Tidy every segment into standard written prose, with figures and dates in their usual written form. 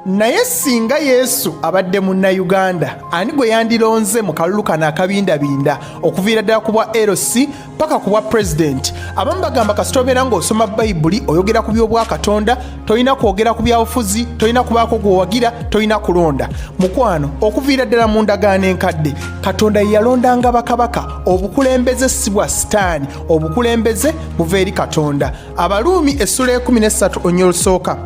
naye Singa Yesu abadde Munnayuganda ani gwe yandilonze mu kalulu kano akabindabinda okuviira ddala ku bwa LC paka ku bwa President. Abamu bagamba kasita obeera ng'osoma Bayibuli oyogera ku by'Obwakatonda, tolina kwogera ku byabufuzi, tolina kubaako gw'owagira, tolina kulonda. Mukwano, okuviira ddala mu ndagaano enkadde, Katonda ye yalondanga bakabaka, obukulembeze si bwa Sitaani, obukulembeze buva eri Katonda. Abaluumi essula 13 onnyolusooka.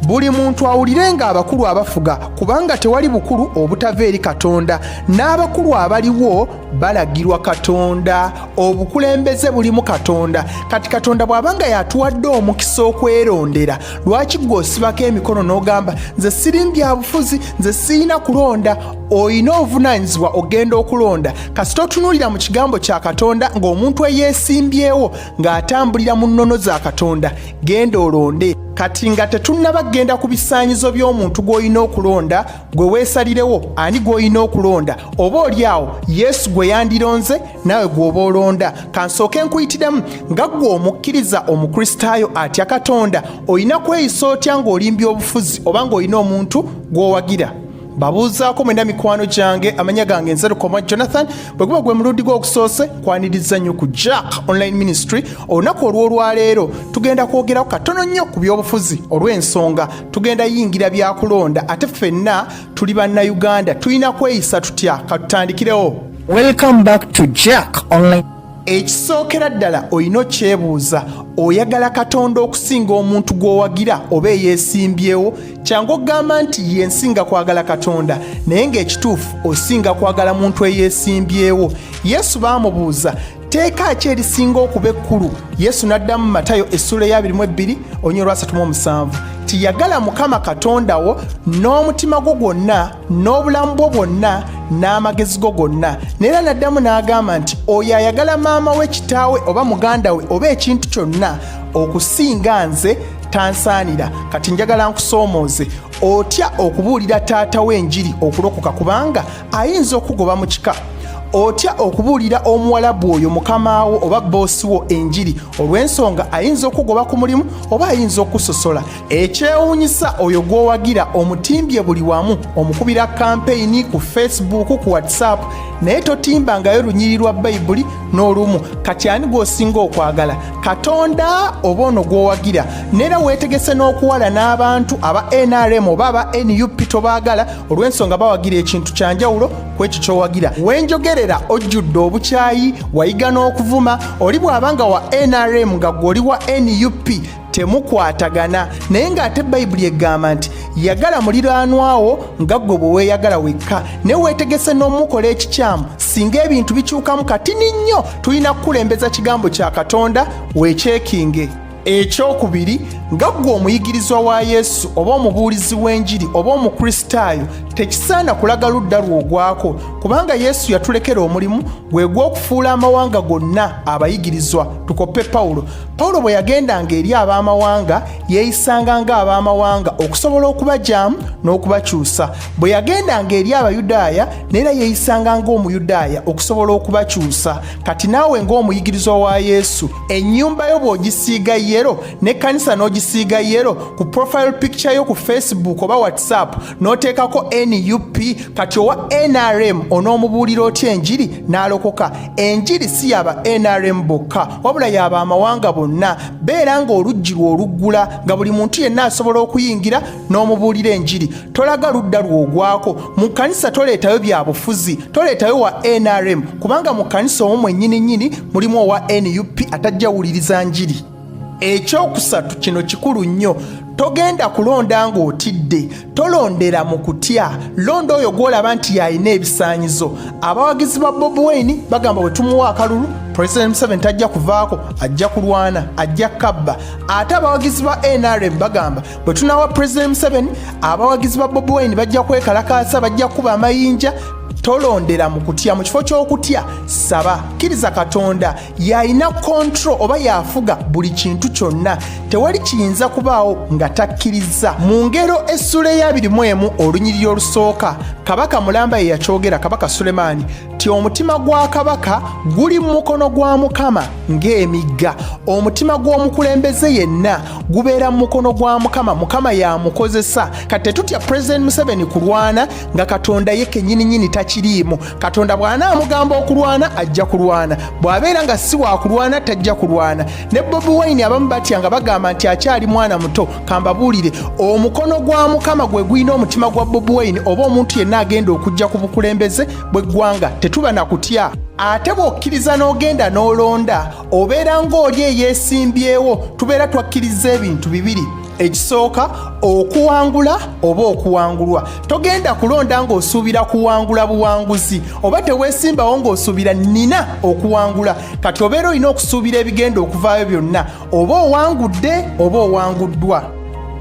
Buli muntu awulirenga abakulu abafuga kubanga tewali bukulu obutava eri Katonda, n'abakulu abaliwo balagirwa Katonda. Obukulembeze bulimu Katonda. Kati Katonda bw'abanga yatuwadde omukisa okwerondera, lwaki gw'osibako emikono n'ogamba nze siri byabufuzi, nze sirina kulonda? Oyina obuvunaanyizibwa ogenda okulonda. Kasita otunuulira mu kigambo kya Katonda ng'omuntu eyeesimbyewo ng'atambulira mu nnono za Katonda, genda olonde. Kati nga tetunnaba genda ku bisaanyizo by'omuntu gw'olina okulonda, gwe weesalirewo ani gw'olina okulonda. Oba oli awo Yesu gwe yandilonze, naawe gw'oba olonda. Kansooke nkuyitiremu nga ggwe omukkiriza omukristaayo atya Katonda, olina kweyisa otya ng'olimbya obufuzi oba ng'olina omuntu gw'owagira? Babuuzaako mwenda mikwano gyange, amanya gange Nzerukoma Jonathan, bwe guba gwe mulundi gw'okusoose kwaniriza nnyo ku Jack Online Ministry. Olunaku olw'olwaleero tugenda kwogeraku katono nnyo ku by'obufuzi olw'ensonga tugenda yingira byakulonda, ate ffenna tuli Bannayuganda tulina kweyisa tutya? Katutandikirewo. Welcome back to Jack Online. Ekisookera ddala olina okyebuuza, oyagala Katonda okusinga omuntu gw'owagira oba eyeesimbyewo? Kyangu okugamba nti yensinga kwagala Katonda, naye ng'ekituufu osinga kwagala muntu eyeesimbyewo. Yesu baamubuuza, teeka ki erisinga okuba ekkulu? Yesu n'addamu Matayo essula ya 22 onyolo 37 ti yagala Mukama Katonda wo n'omutima gwo gwonna, n'obulamu bwo bwonna, n'amagezi go gonna. Neera n'addamu n'agamba nti oyo ayagala maama we, kitaawe oba muganda we oba ekintu kyonna okusinga nze tansaanira. Kati njagala nkusoomooze, otya okubuulira taata w'enjiri okulokoka kubanga ayinza okugoba mu kika? Otya okubuulira omuwalabu oyo mukama wo oba boosi wo enjiri olw'ensonga ayinza okugoba ku mulimu oba ayinza okusosola? Ekyewuunyisa oyo gw'owagira omutimbye buli wamu, omukubira kampeyini ku Facebook, ku WhatsApp, naye totimbangayo lunyiri lwa Bayibuli n'olumu. Kati ani gw'osinga okwagala, Katonda oba ono gw'owagira? Neera weetegese n'okuwala n'abantu aba NRM oba aba NUP tobaagala olw'ensonga bawagira ekintu kya njawulo ku ekyo ky'owagira. Wenjogerera ojjudde obukyayi, wayiga n'okuvuma. Oli bw'abanga wa NRM nga gw'oli wa NUP temukwatagana, naye ng'ate Bayibuli egamba nti yagala muliraanwawo nga ggwe bwe weeyagala wekka. Ne weetegese n'omukola ekikyamu, singa ebintu bikyukamu katini nnyo, tulina kukulembeza kigambo kya Katonda weekyekinge. Ekyokubiri, nga ggwe omuyigirizwa wa Yesu oba omubuulizi w'enjiri oba omukristaayo, tekisaana kulaga ludda lw'ogwako, kubanga Yesu yatulekera omulimu gwe gw'okufuula amawanga gonna abayigirizwa. Tukoppe Pawulo bwe yagendanga eri ab'amawanga yeeyisanga ng'ab'amawanga okusobola okubajyamu n'okubakyusa. Bwe yagendanga eri Abayudaaya neera yeeyisanga ng'Omuyudaaya okusobola okubakyusa. Kati naawe ng'omuyigirizwa wa Yesu, ennyumba yo bw'ogisiiga yero n'ekkanisa n'ogisiiga yero, ku profile picture yo ku Facebook oba WhatsApp n'oteekako NUP, kati owa NRM onoomubuulira otya enjiri n'alokoka? Enjiri si yaba NRM bokka, wabula yaba amawanga bonna. Beera ng'oluggi lw'oluggula nga buli muntu yenna asobola okuyingira n'omubuulira enjiri. Tolaga ludda lw'ogwako. Mu kkanisa toleetayo byabufuzi, toleetayo wa NRM, kubanga mu kkanisa omwo mwennyini mulimu owa NUP atajja wuliriza njiri. Ekyokusatu, kino kikulu nnyo, togenda kulonda ng'otidde, tolondera mu kutya. Londa oyo gw'olaba nti yalina ebisaanyizo. Abawagizi ba Bobi Wine bagamba bwe tumuwa akalulu President Museveni tajja kuvaako, ajja kulwana, ajja kabba. Ate abawagizi ba NRM bagamba bwe tunawa President Museveni, abawagizi ba Bobi Wine bajja kwekalakaasa, bajja kuba amayinja. Tolondera mu kutya. Mu kifo ky'okutya, saba, kkiriza Katonda yalina control oba yafuga buli kintu kyonna. Tewali kiyinza kubaawo nga takkiriza. Mu ngero essula ya 21 olunyiriri olusooka, kabaka mulamba ye yakyogera kabaka Sulemaani ti omutima gwa kabaka guli mu mukono gwa Mukama ng'emigga, omutima gw'omukulembeze yenna gubeera mu mukono gwa Mukama, Mukama yamukozesa. Kati tetutya President Museveni kulwana nga Katonda ye kennyini takiriimu. Katonda bw'anaamugamba okulwana ajja kulwana, bw'abeera nga si wa kulwana tajja kulwana. Ne Bobi Wine abamu batya nga bagamba nti akyali mwana muto. Kambabuulire, omukono gwa Mukama gwe gulina omutima gwa Bobi Wine oba omuntu yenna agenda okujja ku bukulembeze bw'eggwanga, tetuba na kutya. Ate bw'okkiriza n'ogenda n'olonda obeera ng'oli eyeesimbyewo, tubeera twakkiriza ebintu bibiri. Ekisooka okuwangula oba okuwangulwa. Togenda kulonda ng'osuubira kuwangula buwanguzi oba teweesimbawo ng'osuubira nina okuwangula. Kati obeera olina okusuubira ebigenda okuvaayo byonna, oba owangudde oba owanguddwa.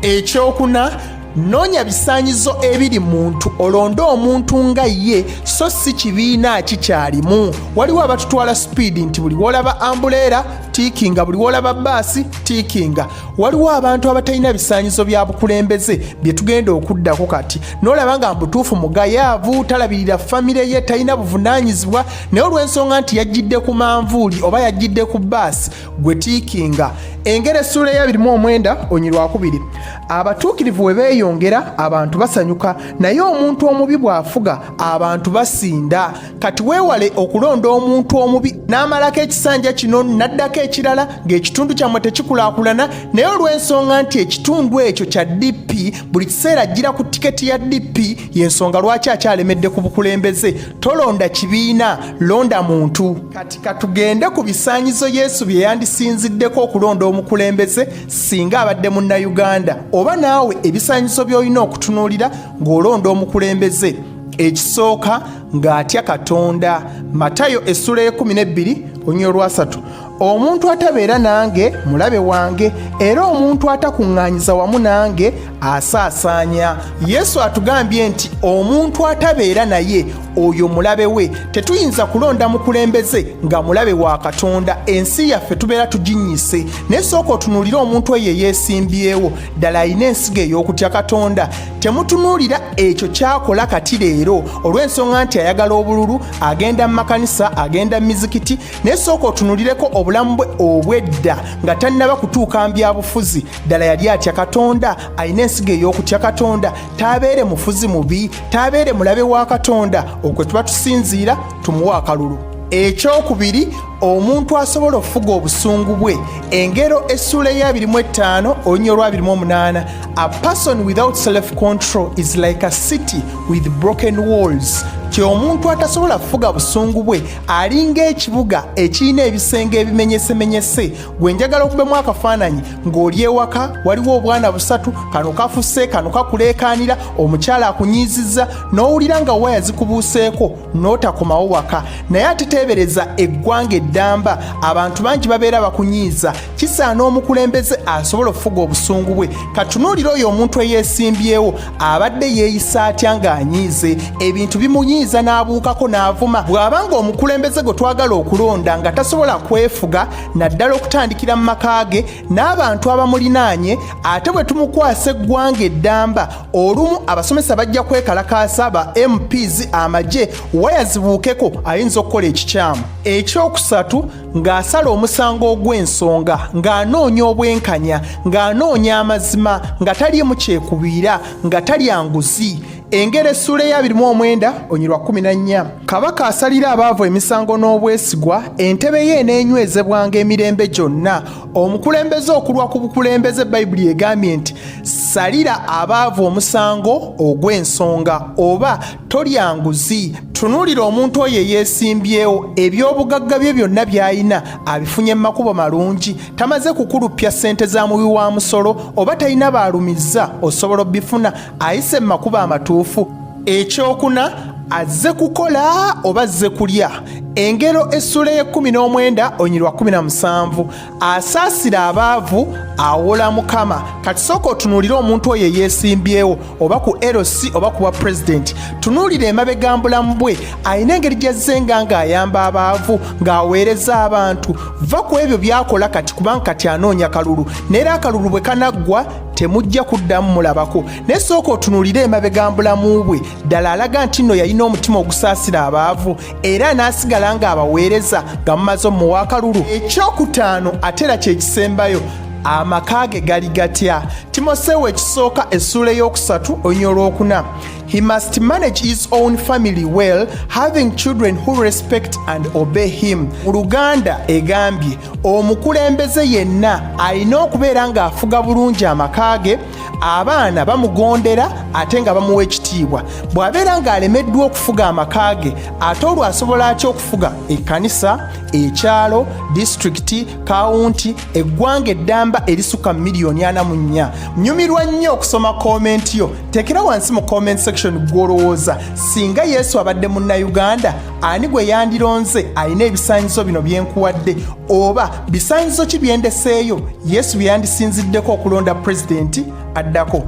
Ekyokuna, noonya bisaanyizo ebiri muntu olonde omuntu nga ye, so si kibiina kikyalimu. Waliwo abatutwala speed nti buli wolaba ambuleera tiikinga, buli wolaba baasi tiikinga. Waliwo abantu abatalina bisaanyizo bya bukulembeze bye tugenda okuddako kati. N'olaba nga mbutuufu mugayaavu, talabirira famire ye, talina buvunaanyizibwa, naye olw'ensonga nti yajjidde ku manvuuli oba yajjidde ku baasi, gwe tiikinga. Engero essula ya 29 onyirwakubiri. Abatuukirivu we beeyongera abantu basanyuka, naye omuntu omubi bw'afuga abantu basinda. Kati weewale okulonda omuntu omubi n'amalako ekisanja kino n'addako ekirala ng'ekitundu kyammwe tekikulaakulana, naye olw'ensonga nti ekitundu ekyo kya DP buli kiseera ajjira ku tiketi ya DP, y'ensonga lwaki akyalemedde ku bukulembeze. Tolonda kibiina, londa muntu. Kati katugende ku bisaanyizo Yesu bye yandisinziddeko okulonda omukulembeze singa abadde munnayuganda, oba naawe ebisaanyizo by'olina okutunuulira ng'olonda omukulembeze. Ekisooka ng'atya Katonda. Matayo essula 12 onyolwasatu. Omuntu atabeera nange mulabe wange, era omuntu atakuŋŋaanyiza wamu nange asaasaanya. Yesu atugambye nti omuntu atabeera naye oyo mulabe we. Tetuyinza kulonda mukulembeze nga mulabe wa Katonda. Ensi yaffe tubeera tuginnyise, naye sooka otunuulira omuntu eyo yeesimbyewo, ddala alina ensigo ey'okutya Katonda. Temutunuulira ekyo kyakola kati leero olw'ensonga nti ayagala obululu, agenda mu makanisa, agenda mu mizikiti, naye sooka otunuulireko obulamu bwe obwedda nga tannaba kutuuka mbyabufuzi. Ddala yali atya Katonda, alina ensigo ey'okutya Katonda, taabeere mufuzi mubi, taabeere mulabe wa Katonda. Okwe tuba tusinziira tumuwa akalulu. Ekyokubiri, omuntu asobola okufuga obusungu bwe. Engero essula ya 25 onyolwa 28. A person without self-control is like a city with broken walls. Omuntu atasobola kufuga busungu bwe alinga ekibuga ekirina ebisenge ebimenyesemenyese. Gwe njagala okubemu akafaananyi ng'oli ewaka, waliwo obwana busatu, kano kafusse, kano kakuleekaanira, omukyala akunyiizizza, n'owulira nga waya zikubuuseeko n'otakomawo waka. Naye ate teebereza eggwanga eddamba, abantu bangi babeera bakunyiiza. Kisaana omukulembeze asobola okufuga obusungu bwe. Katunuulira oyo omuntu eyeesimbyewo abadde yeeyisa atya ng'anyiize, ebintu bimunyiiza n'abuukako n'avuma. Bw'abanga omukulembeze gwe twagala okulonda nga tasobola kwefuga naddala okutandikira mu maka ge n'abantu abamulinaanye, ate bwe tumukwasa eggwanga eddamba, olumu abasomesa bajja kwekalakaasa, ba MPs, amagye, waya zibuukeko, ayinza okukola ekikyamu. Ekyokusatu, ng'asala omusango ogw'ensonga, ng'anoonya obwenkanya, ng'anoonya amazima, nga taliimu kyekubiira, nga talya nguzi. Engero essula ya 29 onyirwa 14. Kabaka asalira abaavu emisango n'obwesigwa, entebe ye eneenywezebwanga emirembe gyonna. Omukulembeze okulwa ku bukulembeze, Bayibuli egambye nti salira abaavu omusango ogw'ensonga, oba tolya nguzi. Tunuulira omuntu oyo yeesimbyewo, ebyobugagga bye byonna by'alina abifunye mu makubo malungi, tamaze kukulupya ssente za mubi wa musolo, oba talina baalumizza osobola obifuna, ayise mu makubo amatuufu. Ekyokuna, azze kukola oba azze kulya. Engero essula ye-19 onyirwa 17 asaasira abaavu awola Mukama. Kati sooka otunuulire omuntu oyo yeesimbyewo oba ku LC oba kuba pulezidenti. Tunuulire emabega mbulamu bwe alina engeri gy'azze ng'ayamba abaavu ng'aweereza abantu. Va ku ebyo by'akola kati kubanga kati anoonya kalulu, neera akalulu bwe kanaggwa temujja kuddamu mulabako. Naye sooka otunuulire emabega mbulamu bwe ddala alaga nti nno yalina omutima ogusaasira abaavu era n'asigala ng'abaweereza nga mumaze omuwa akalulu. Ekyokutaano ate era kye kisembayo, amaka ge gali gatya? Timoseewo ekisooka essula ey'okusatu onyirwa olwokuna. He must manage his own family well, having children who respect and obey him. Mu Luganda egambye omukulembeze yenna alina okubeera ng'afuga bulungi amaka ge, abaana bamugondera ate nga bamuwa ekitiibwa. Bw'abeera ng'alemeddwa okufuga amaka ge, ate olwo asobola atya okufuga ekkanisa, ekyalo, disitulikiti, kawunti, eggwanga eddamba erisukka miliyoni 44. Mnyumirwa nnyo okusoma komenti yo. Tekera wansi mu comment section gw'olowooza Singa Yesu abadde munnayuganda, ani gwe yandilonze alina ebisaanyizo bino bye nkuwadde, oba bisaanyizo ki byendeseeyo Yesu bye yandisinziddeko okulonda pulezidenti addako?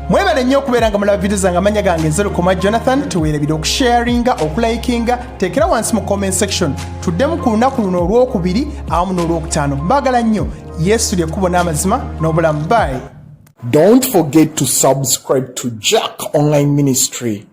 Mwebale nnyo okubeera nga mulaba video zange. Amanya gange Nzero Jonathan. Tuweerebire okusharinga, okulayikinga. Tekera wansi mu comment section. Tuddemu ku lunaku luno olwokubiri awamu n'olwokutaano. Mbaagala nnyo. Yesu ly'ekkubo n'amazima n'obulamu. Bye. Don't forget to subscribe to Jack Online Ministry.